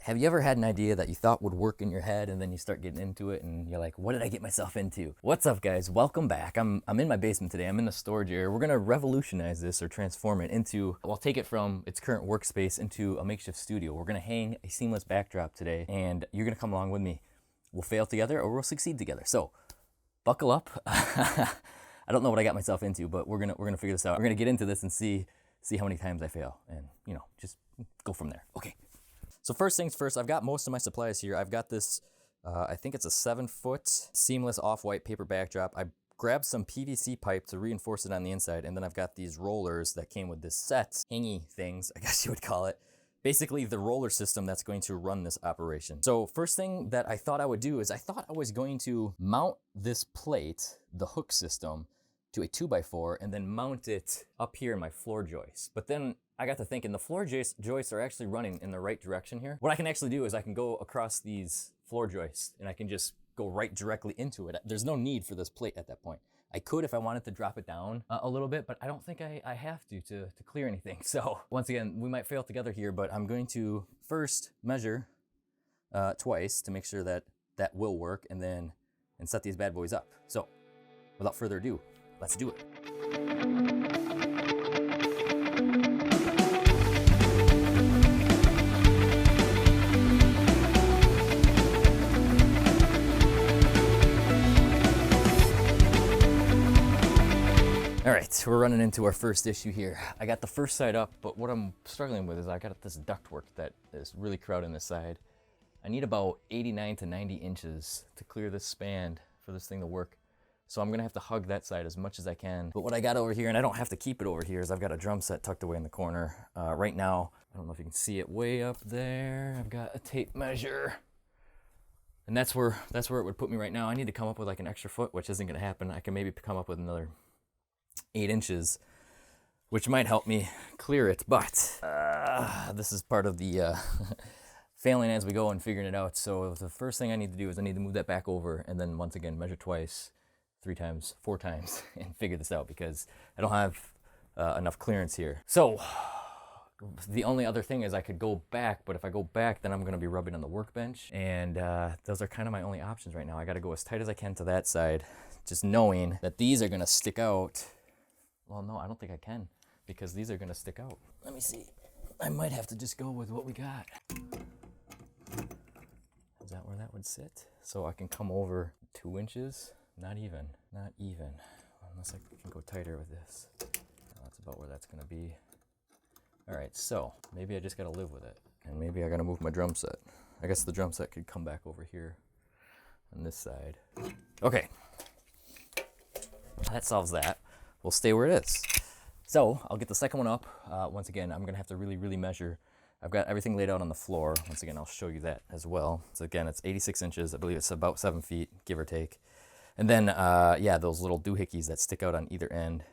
Have you ever had an idea that you thought would work in your head and then you start getting into it and you're like, what did I get myself into? What's up, guys? Welcome back. I'm in my basement today. I'm in the storage area. We're gonna revolutionize this or transform it into, well, take it from its current workspace into a makeshift studio. We're gonna hang a seamless backdrop today and you're gonna come along with me. We'll fail together or we'll succeed together. So buckle up. I don't know what I got myself into, but we're gonna figure this out. We're gonna get into this and see how many times I fail and, just go from there. Okay. So first things first, I've got most of my supplies here. I've got this, I think it's a 7-foot seamless off-white paper backdrop. I grabbed some PVC pipe to reinforce it on the inside, and then I've got these rollers that came with this set, hangy things, I guess you would call it. Basically the roller system that's going to run this operation. So first thing that I thought I would do is I thought I was going to mount this plate, the hook system, to a 2x4 and then mount it up here in my floor joist. But then I got to thinking the floor joists are actually running in the right direction here. What I can actually do is I can go across these floor joists and I can just go right directly into it. There's no need for this plate at that point. I could if I wanted to drop it down a little bit, but I don't think I have to clear anything. So once again, we might fail together here, but I'm going to first measure twice to make sure that will work and set these bad boys up. So without further ado, let's do it. All right, we're running into our first issue here. I got the first side up, but what I'm struggling with is I got this ductwork that is really crowding this side. I need about 89 to 90 inches to clear this span for this thing to work. So I'm gonna have to hug that side as much as I can. But what I got over here, and I don't have to keep it over here, is I've got a drum set tucked away in the corner. Right now, I don't know if you can see it way up there. I've got a tape measure. And that's where it would put me right now. I need to come up with like an extra foot, which isn't gonna happen. I can maybe come up with another 8 inches, which might help me clear it. But this is part of the failing as we go and figuring it out. So the first thing I need to do is I need to move that back over and then once again measure twice, 3 times, 4 times, and figure this out because I don't have enough clearance here. So the only other thing is I could go back, but if I go back, then I'm gonna be rubbing on the workbench, and those are kind of my only options right now. I gotta go as tight as I can to that side, just knowing that these are gonna stick out. Well, no, I don't think I can because these are gonna stick out. Let me see. I might have to just go with what we got. Is that where that would sit? So I can come over 2 inches. Not even, unless I can go tighter with this. That's about where that's gonna be. All right, so maybe I just gotta live with it. And maybe I gotta move my drum set. I guess the drum set could come back over here on this side. Okay, that solves that. We'll stay where it is. So I'll get the second one up. Once again, I'm gonna have to really measure. I've got everything laid out on the floor. Once again, I'll show you that as well. So again, it's 86 inches. I believe it's about 7 feet, give or take. And then, yeah, those little doohickeys that stick out on either end.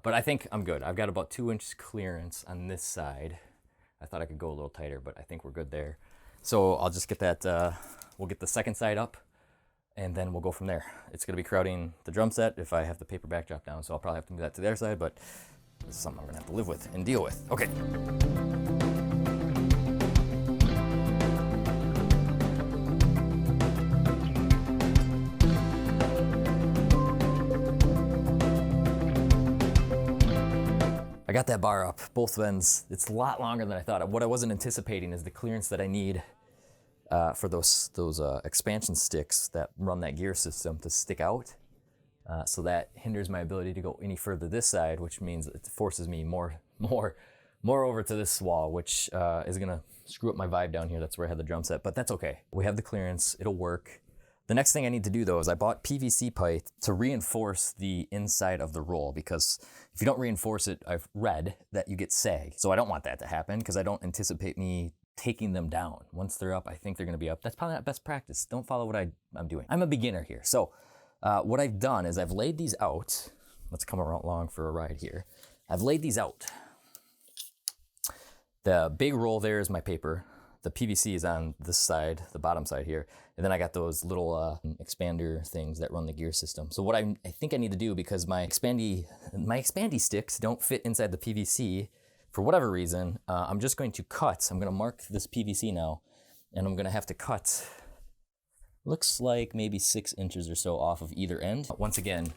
But I think I'm good. I've got about 2 inches clearance on this side. I thought I could go a little tighter, but I think we're good there. So I'll just get that, we'll get the second side up, and then we'll go from there. It's gonna be crowding the drum set if I have the paper backdrop down, so I'll probably have to move that to the other side, but this is something I'm gonna have to live with and deal with. Okay. I got that bar up, both ends. It's a lot longer than I thought. What I wasn't anticipating is the clearance that I need for those expansion sticks that run that gear system to stick out. So that hinders my ability to go any further this side, which means it forces me more over to this wall, which is gonna screw up my vibe down here. That's where I had the drum set, but that's okay. We have the clearance, it'll work. The next thing I need to do though is I bought PVC pipe to reinforce the inside of the roll, because if you don't reinforce it, I've read that you get sag. So I don't want that to happen because I don't anticipate me taking them down. Once they're up, I think they're gonna be up. That's probably not best practice. Don't follow what I'm doing. I'm a beginner here. So what I've done is I've laid these out. Let's come along for a ride here. I've laid these out. The big roll there is my paper. The PVC is on this side, the bottom side here. And then I got those little expander things that run the gear system. So what I think I need to do, because my expandy sticks don't fit inside the PVC for whatever reason, I'm just going to cut. I'm gonna mark this PVC now and I'm gonna have to cut, looks like maybe 6 inches or so off of either end. Once again,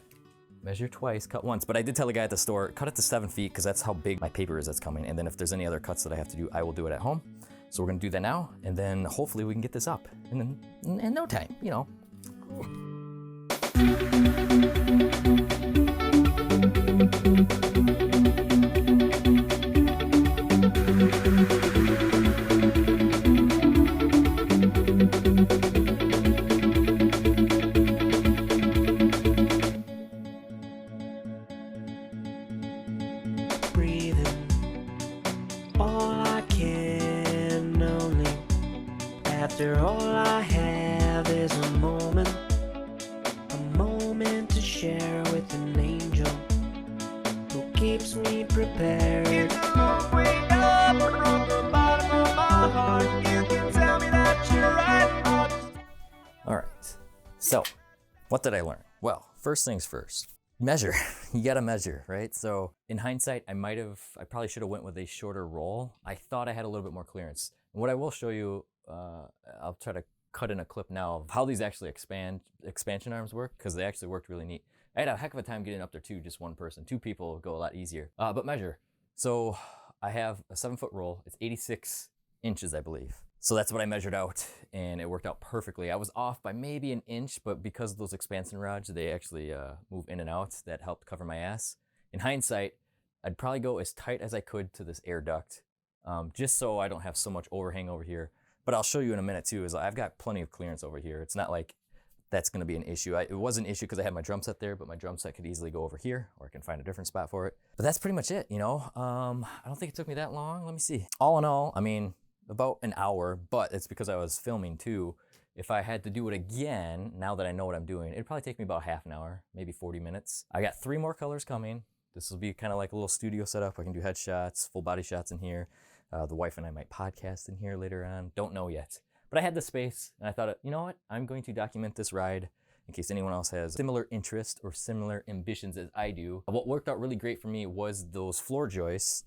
measure twice, cut once. But I did tell the guy at the store, cut it to 7 feet, because that's how big my paper is that's coming. And then if there's any other cuts that I have to do, I will do it at home. So we're gonna do that now, and then hopefully we can get this up in no time, you know. After all I have is a moment to share with an angel who keeps me prepared. You know, way up from the bottom of my heart, you can tell me that you're right. All right, so what did I learn? Well, first things first, measure. You gotta measure, right? So in hindsight, I probably should have went with a shorter roll. I thought I had a little bit more clearance. And what I will show you, I'll try to cut in a clip now of how these actually expansion arms work, because they actually worked really neat. I had a heck of a time getting up there too, just one person. 2 people go a lot easier. But measure. So I have a 7-foot roll. It's 86 inches, I believe. So that's what I measured out, and it worked out perfectly. I was off by maybe an inch, but because of those expansion rods, they actually move in and out. That helped cover my ass. In hindsight, I'd probably go as tight as I could to this air duct, just so I don't have so much overhang over here. But I'll show you in a minute too, is I've got plenty of clearance over here. It's not like that's gonna be an issue. It was an issue because I had my drum set there, but my drum set could easily go over here, or I can find a different spot for it. But that's pretty much it, you know? I don't think it took me that long. Let me see. All in all, I mean, about an hour, but it's because I was filming too. If I had to do it again, now that I know what I'm doing, it'd probably take me about half an hour, maybe 40 minutes. I got 3 more colors coming. This will be kind of like a little studio setup. I can do headshots, full body shots in here. The wife and I might podcast in here later on. Don't know yet. But I had the space, and I thought, you know what? I'm going to document this ride in case anyone else has similar interest or similar ambitions as I do. What worked out really great for me was those floor joists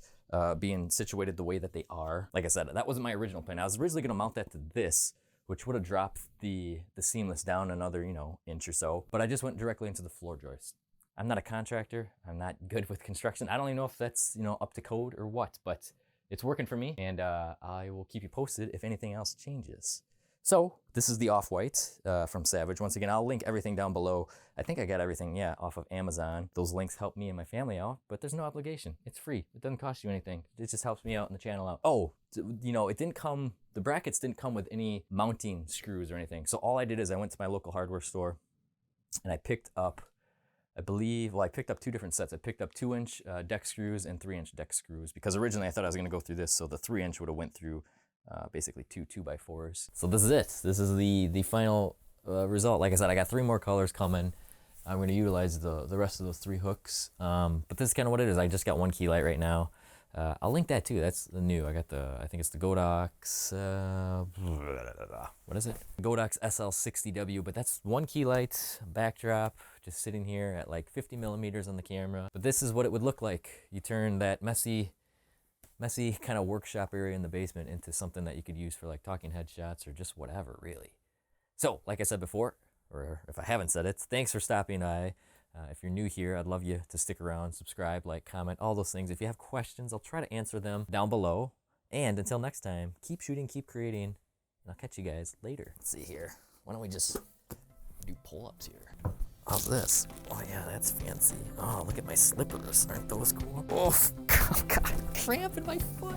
being situated the way that they are. Like I said, that wasn't my original plan. I was originally going to mount that to this, which would have dropped the seamless down another, inch or so. But I just went directly into the floor joist. I'm not a contractor. I'm not good with construction. I don't even know if that's, up to code or what, but it's working for me, and I will keep you posted if anything else changes. So this is the off-white from Savage. Once again, I'll link everything down below. I think I got everything, off of Amazon. Those links help me and my family out, but there's no obligation. It's free. It doesn't cost you anything. It just helps me out and the channel out. Oh, it didn't come, the brackets didn't come with any mounting screws or anything. So all I did is I went to my local hardware store and I picked up, I picked up 2 different sets. I picked up 2-inch deck screws and 3-inch deck screws, because originally I thought I was gonna go through this, so the 3-inch would have went through basically 2 2x4s. So this is it. This is the final result. Like I said, I got 3 more colors coming. I'm gonna utilize the rest of those 3 hooks. But this is kind of what it is. I just got 1 key light right now. I'll link that too. That's the new. I got I think it's the Godox, what is it? Godox SL60W, but that's 1 key light, backdrop, just sitting here at like 50 millimeters on the camera. But this is what it would look like. You turn that messy kind of workshop area in the basement into something that you could use for like talking headshots or just whatever, really. So, like I said before, or if I haven't said it, thanks for stopping by. If you're new here, I'd love you to stick around, subscribe, like, comment, all those things. If you have questions, I'll try to answer them down below. And until next time, keep shooting, keep creating, and I'll catch you guys later. Let's see here. Why don't we just do pull-ups here? How's this? Oh yeah, that's fancy. Oh, look at my slippers. Aren't those cool? Oh, God, cramp in my foot.